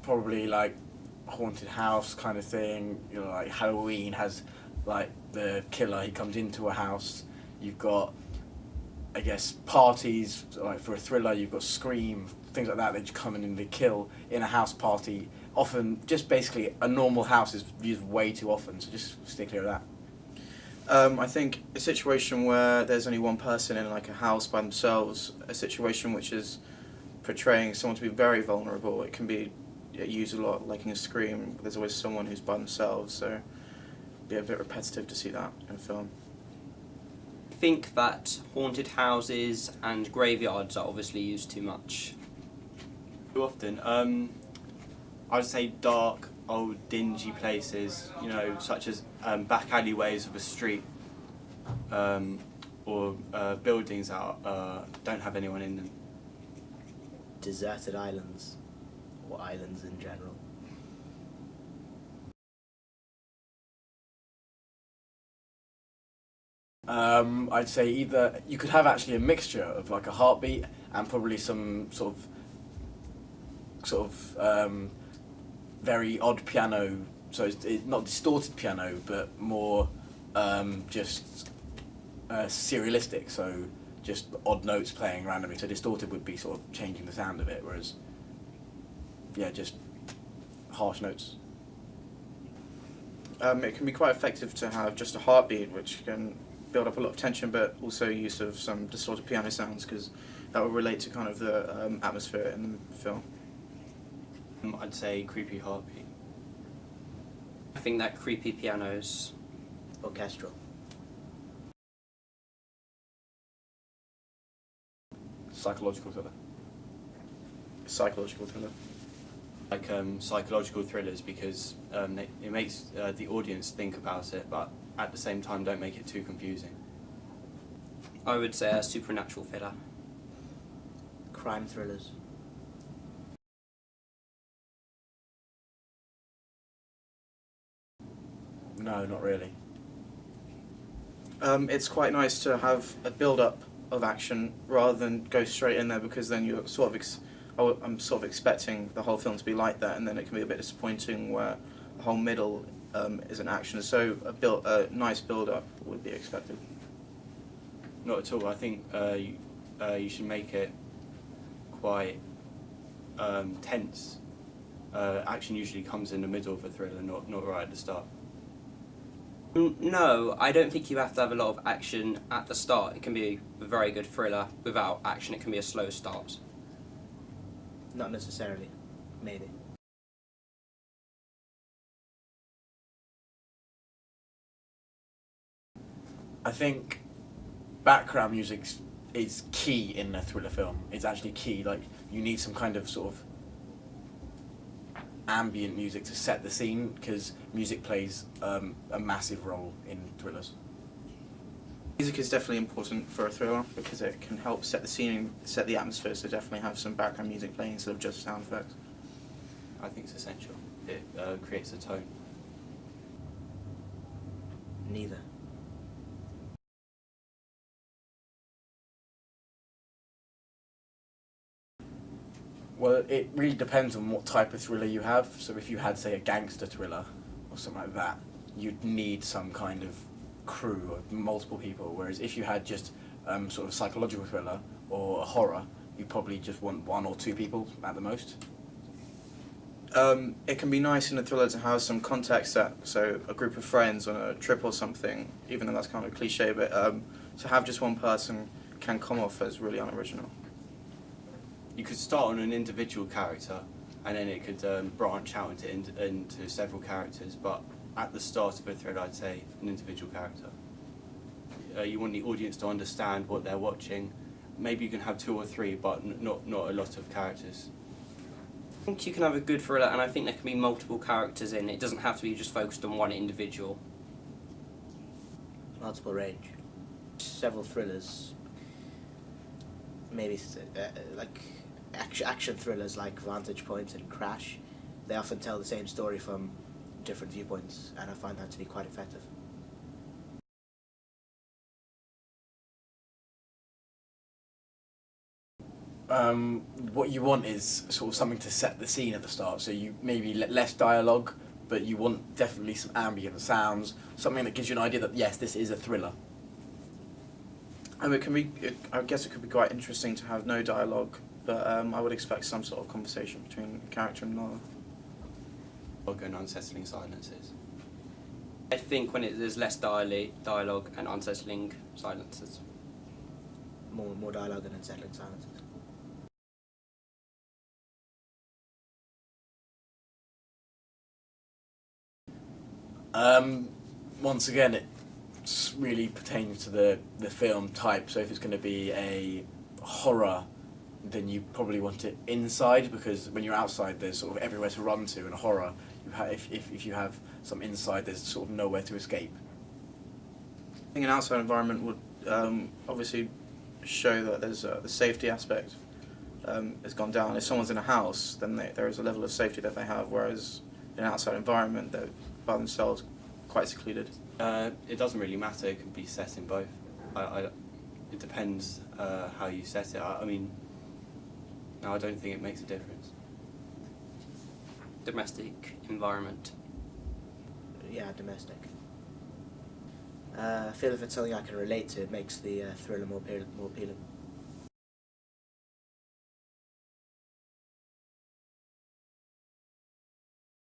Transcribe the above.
probably like haunted house kind of thing. You know, like Halloween has like the killer. He comes into a house. You've got, I guess, parties like for a thriller. You've got Scream, things like that. They just come in and they kill in a house party. Often, just basically a normal house is used way too often. So just stay clear of that. I think a situation where there's only one person in like a house by themselves, a situation which is portraying someone to be very vulnerable, it can be used a lot, like in a Scream. There's always someone who's by themselves, so it'd be a bit repetitive to see that in film. I think that haunted houses and graveyards are obviously used too much. Too often. I'd say dark, old, dingy places, you know, such as back alleyways of a street, or buildings that don't have anyone in them. Deserted islands, or islands in general. I'd say either you could have actually a mixture of like a heartbeat and probably some sort of very odd piano. So it's not distorted piano, but more just serialistic. So just odd notes playing randomly. So distorted would be sort of changing the sound of it, whereas yeah, just harsh notes. It can be quite effective to have just a heartbeat, which can build up a lot of tension, but also use of some distorted piano sounds, because that will relate to kind of the atmosphere in the film. I'd say creepy heartbeat. I think that creepy pianos. Orchestral. Psychological thriller. Psychological thriller. Like psychological thrillers, because it makes the audience think about it, but at the same time don't make it too confusing. I would say a supernatural thriller. Crime thrillers. No, not really. It's quite nice to have a build-up of action rather than go straight in there, because then you're sort of I'm sort of expecting the whole film to be like that, and then it can be a bit disappointing where the whole middle isn't action. So a nice build-up would be expected. Not at all. I think you should make it quite tense. Action usually comes in the middle of a thriller, not right at the start. No, I don't think you have to have a lot of action at the start. It can be a very good thriller without action. It can be a slow start. Not necessarily. Maybe. I think background music is key in a thriller film. It's actually key. Like, you need some kind of sort of ambient music to set the scene, because music plays a massive role in thrillers. Music is definitely important for a thriller because it can help set the scene, set the atmosphere, so definitely have some background music playing instead of just sound effects. I think it's essential. It creates a tone. Neither. Well, it really depends on what type of thriller you have. So if you had, say, a gangster thriller or something like that, you'd need some kind of crew of multiple people. Whereas if you had just sort of psychological thriller or a horror, you probably just want one or two people at the most. It can be nice in a thriller to have some context set, so a group of friends on a trip or something, even though that's kind of a cliche, but to have just one person can come off as really unoriginal. You could start on an individual character, and then it could branch out into several characters. But at the start of a thriller, I'd say an individual character. You want the audience to understand what they're watching. Maybe you can have two or three, but not a lot of characters. I think you can have a good thriller, and I think there can be multiple characters in. It doesn't have to be just focused on one individual. Multiple range. Several thrillers. Maybe like action thrillers like Vantage Point and Crash. They often tell the same story from different viewpoints, and I find that to be quite effective. what you want is sort of something to set the scene at the start. So you maybe less dialogue, but you want definitely some ambient sounds, something that gives you an idea that yes, this is a thriller. I mean, I guess it could be quite interesting to have no dialogue, but I would expect some sort of conversation between character and Nala. And unsettling silences. I think when there's less dialogue and unsettling silences. More dialogue and unsettling silences. Once again, it really pertains to the film type. So if it's going to be a horror, then you probably want it inside, because when you're outside, there's sort of everywhere to run to. In a horror, if you have some inside, there's sort of nowhere to escape. I think an outside environment would obviously show that there's the safety aspect has gone down. If someone's in a house, then there is a level of safety that they have, whereas in an outside environment, they're by themselves, quite secluded. It doesn't really matter. It can be set in both. It depends how you set it. I mean, no, I don't think it makes a difference. Domestic environment. Yeah, domestic. I feel if it's something I can relate to, it makes the thriller more appealing.